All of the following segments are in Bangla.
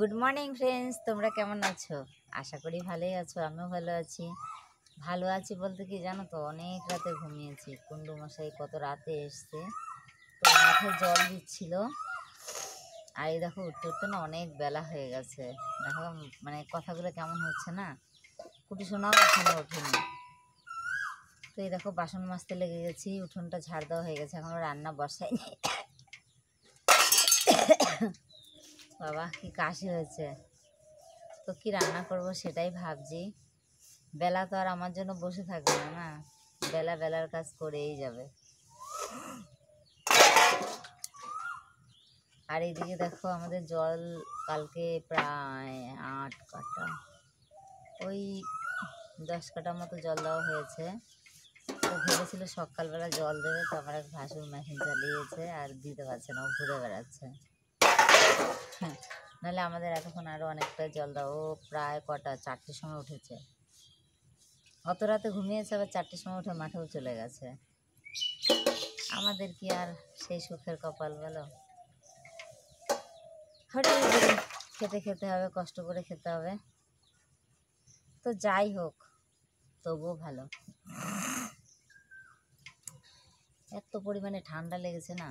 গুড মর্নিং ফ্রেন্ডস, তোমরা কেমন আছো? আশা করি ভালোই আছো। আমিও ভালো আছি। ভালো আছি বলতে কি জানো তো, অনেক রাতে ঘুমিয়েছি। কুন্ডু মশাই কত রাতে এসছে, তো মাঠে জল দিচ্ছিল। আর এই দেখো উঠতে উঠতে না অনেক বেলা হয়ে গেছে। দেখো মানে কথাগুলো কেমন হচ্ছে না, কুটি শোনাও এখনো ওঠেনি। তো এই দেখো বাসন মাজতে লেগে গেছি, উঠোনটা ঝাড় দেওয়া হয়ে গেছে, এখনো রান্না বসাইনি। বাবা কি কাশি হয়েছে, তো কি রান্না করব সেটাই ভাবছি। বেলা তো আর আমার জন্য বসে থাকবে না, না বেলা বেলার কাজ করেই যাবে। আর এইদিকে দেখো আমাদের জল কালকে প্রায় 8 কাটা, ওই 10 কাটার মতো জল দেওয়া হয়েছে। তো ভেবেছিল সকালবেলা জল দেবে, তো আমার এক ভাসুর মেশিন চালিয়েছে আর দিতে পারছে না, ও ঘুরে বেড়াচ্ছে। নাহলে আমাদের এতক্ষণ আরও অনেকটা জল দাও। ও প্রায় কটা 4টের সময় উঠেছে, অত রাতে ঘুমিয়েছে, আবার 4টের সময় উঠে মাঠেও চলে গেছে। আমাদের কি আর সেই সুখের কপাল বলো? হঠাৎ খেতে খেতে হবে, কষ্ট করে খেতে হবে। তো যাই হোক, তবুও ভালো। এত পরিমাণে ঠান্ডা লেগেছে না,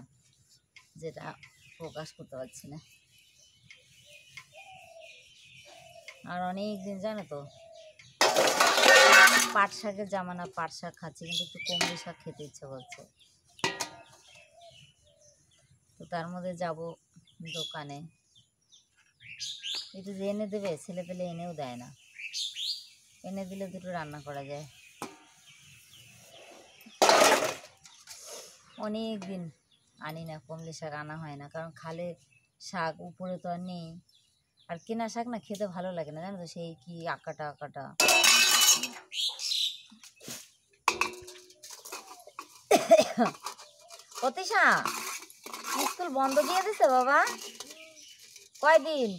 যেটা প্রকাশ করতে পারছি না। আর অনেক দিন জানো তো পাট শাকের জামানা, পাট শাক খাচ্ছি, কিন্তু একটু কুমড়ো শাক খেতে ইচ্ছে করছে। তো তার মধ্যে যাব দোকানে, একটু যে এনে দেবে, ছেলে পেলে এনেও দেয় না। এনে দিলে দুটো রান্না করা যায়। অনেক দিন আনি না, কমলি শাক আনা হয় না, কারণ খালে শাক উপরে তো আর নেই। আর কেনা শাক না খেতে ভালো লাগে না, জানো তো, সেই কি আকাটা আকাটা। অতিশা স্কুল বন্ধ দিয়ে দিছে বাবা, কয়দিন?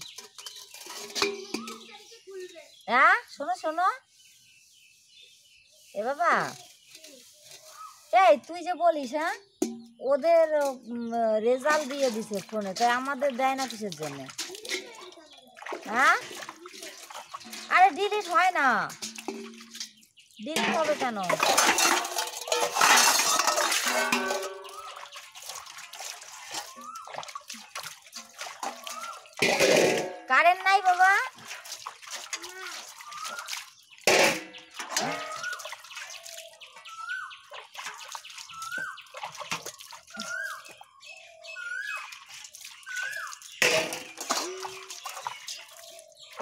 হ্যাঁ শোনো শোনো, এ বাবা, এই তুই যে বলিস, হ্যাঁ ওদের রেজাল্ট দিয়ে দিছে ফোনে, তাই আমাদের দেয় না কিসের জন্য? হ্যাঁ আরে ডিলিট হয় না, ডিলিট হবে কেন? কারেন্ট নাই বাবা।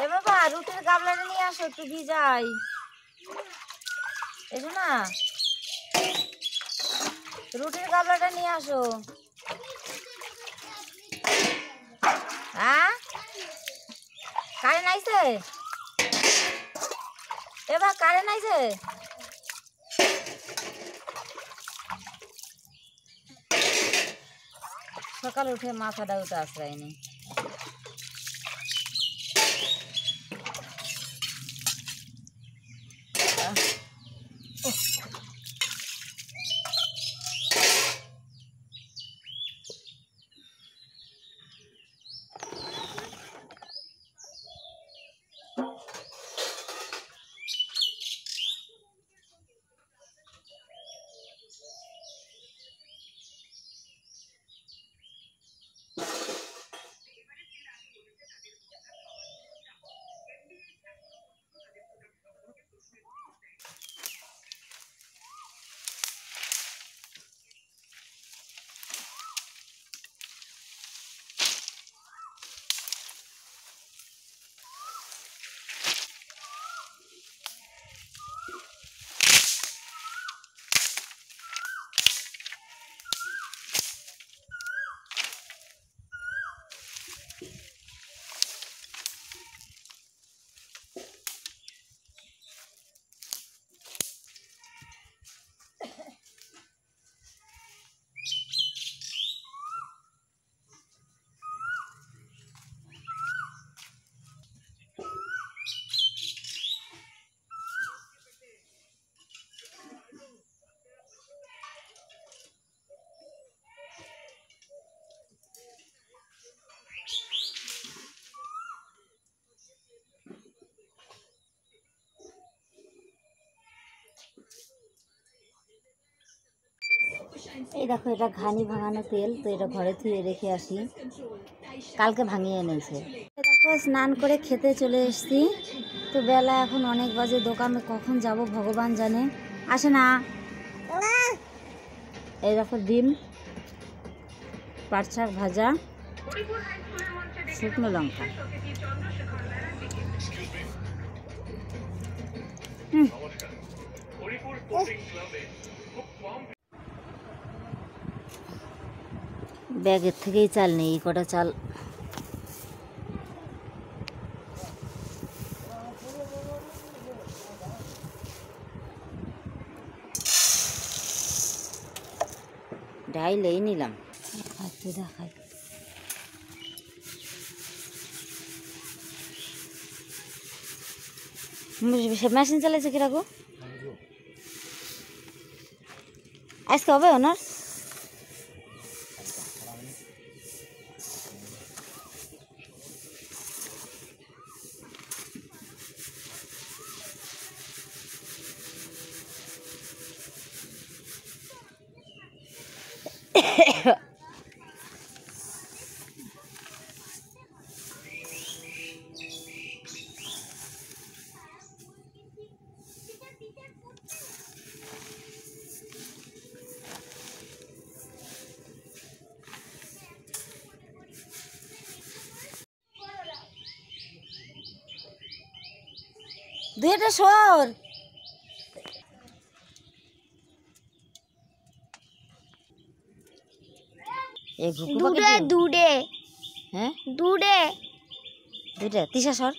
এ বাবা রুটির গাবলাটা নিয়ে আসো, একটু ভিজাই। এসো না, রুটির গাবলাটা নিয়ে আসো। হ্যাঁ কারেন্ট আইছে? এবার কারেন্ট আইছে? সকালে উঠে মাথাটা উঠে আশ্রয়নি। এই দেখো এটা ঘানি ভাঙানো তেল, তো এটা ঘরে থুয়ে রেখে আসি, কালকে ভাঙিয়ে এনেছে। দেখো স্নান করে খেতে চলে এসেছি, তো বেলা এখন অনেক বাজে, দোকানে কখন যাব ভগবান জানে। আসে না। এই দেখো ডিম, পাট শাক ভাজা, শুকনো লঙ্কা। ব্যাগের থেকেই চাল নেই, এই কটা চাল। ডাইলেই নিলাম, দেখাই। মেশিন চালাইছে কিরকম আজকে হবে ওনার? দুইটা সর। দুধে দুধে হ্যাঁ দুধে দুধে তিসা সর।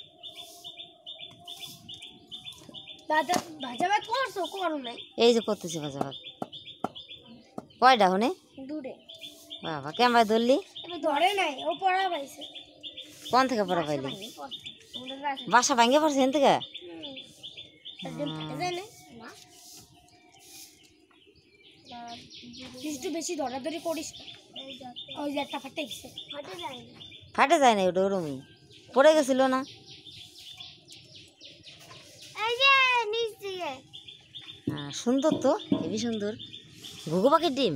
ভাজা ভাত করছো করো নাই? এই যে করতেছি ভাজা ভাত। কয়টা হনে? দুধে। বাবা কেমন ধরলি? ধরে নাই, ও পড়া পাইছে। কোন থেকে পড়া পাইলি? বাসা ভাঙে পড়ছে এখান থেকে? বেশি ধরাধরি করিস, ওই যে একটা ফাটে গেছে। ফাটে যায় না, ওটা ওরমই পড়ে গেছিল না? হ্যাঁ সুন্দর তো, হেবি সুন্দর। ঘুঘু পাখির ডিম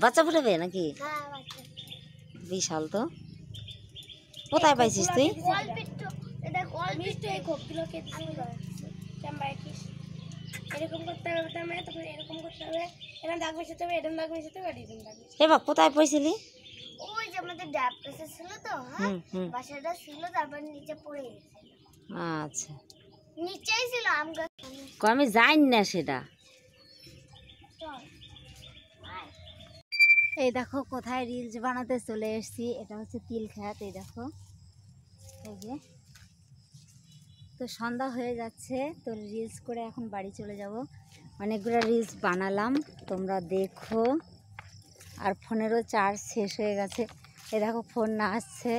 বাচ্চা ফুটাবে নাকি? বিশাল তো। কোথায় পাইছিস তুই? এরকম করতে হবে, তখন এরকম করতে হবে, এরকম দাগ মেশাতে হবে, এরকম দাগ মেশাতে হবে, এরকম দাগ মেশাতে হবে। এবার কোথায় পাইছিলি? ওই যে আমাদের ড্যাব কাছে ছিল তো, হ্যাঁ বাসাটা ছিল, তারপর নিচে পড়ে গেছে। আচ্ছা নিচেই ছিল আম গাছ। আমি জানি না সেটা। এই দেখো কোথায় রিলস বানাতে চলে এসেছি, এটা হচ্ছে তিল খেত। এই দেখো এই যে, তো সন্ধ্যা হয়ে যাচ্ছে, তো রিলস করে এখন বাড়ি চলে যাব। অনেকগুলো রিলস বানালাম, তোমরা দেখো। আর ফোনেরও চার্জ শেষ হয়ে গেছে। এ দেখো ফোন না আসছে।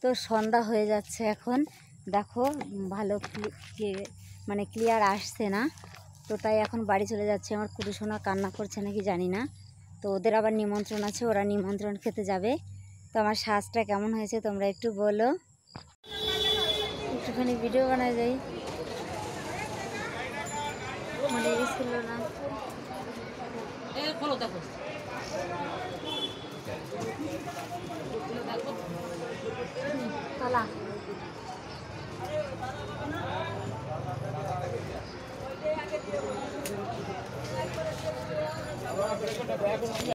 তো সন্ধ্যা হয়ে যাচ্ছে এখন, দেখো ভালো মানে ক্লিয়ার আসছে না, তো তাই এখন বাড়ি চলে যাচ্ছে। আমার কুটুসোনা কান্না করছে নাকি জানি না, তো ওদের আবার নিমন্ত্রণ আছে, ওরা নিমন্ত্রণ খেতে যাবে। তো আমার সাজটা কেমন হয়েছে তোমরা একটু বলো, একটুখানি ভিডিও বানায় যাই। মনে ছিল না।